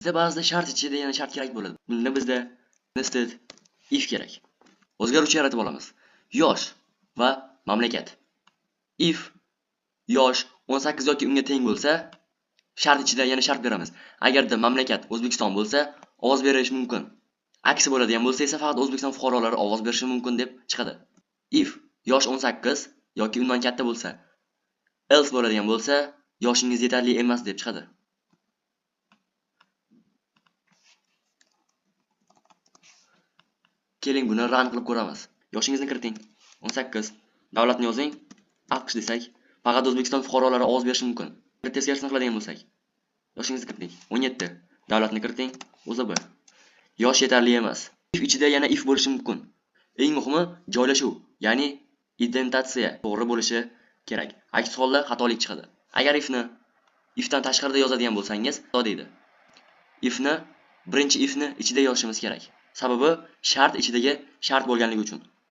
Bizda ba'zida shart ichida yana shart kerak bo'ladi. Bunda bizda nested if kerak. O'zgaruvchi yaratib olamiz. Yosh va mamlakat. If yosh 18 yoki unga teng bo'lsa, shart ichida yana shart beramiz. Agarda mamlakat O'zbekiston bo'lsa, ovoz berish mumkin. Aksi bo'ladigan bo'lsa esa faqat O'zbekiston fuqarolari ovoz berishi mumkin deb chiqadi. If yosh 18 yoki undan katta bo'lsa, else bo'ladigan bo'lsa, yoshingiz yetarli emas deb chiqadi. Keling buni run qilib ko'ramiz. Yoshingizni kiriting. 18. Davlatni yozing. AQSh desak, faqat O'zbekiston fuqarolari ovoz berishi mumkin. Teskarisini qiladigan bo'lsak, yoshingizni kiriting. 17. Davlatni kiriting. O'zB. Yosh yetarli emas. If ichida yana if bo'lishi mumkin. Eng muhimi joylashuv, ya'ni identatsiya to'g'ri bo'lishi kerak. Aks holda xatolik chiqadi. Agar ifdan tashqarida yozadigan bo'lsangiz, xato deydi. Birinchi ifni ichida yozishimiz kerak. Sababi shart ichidagi shart bo'lganligi uchun.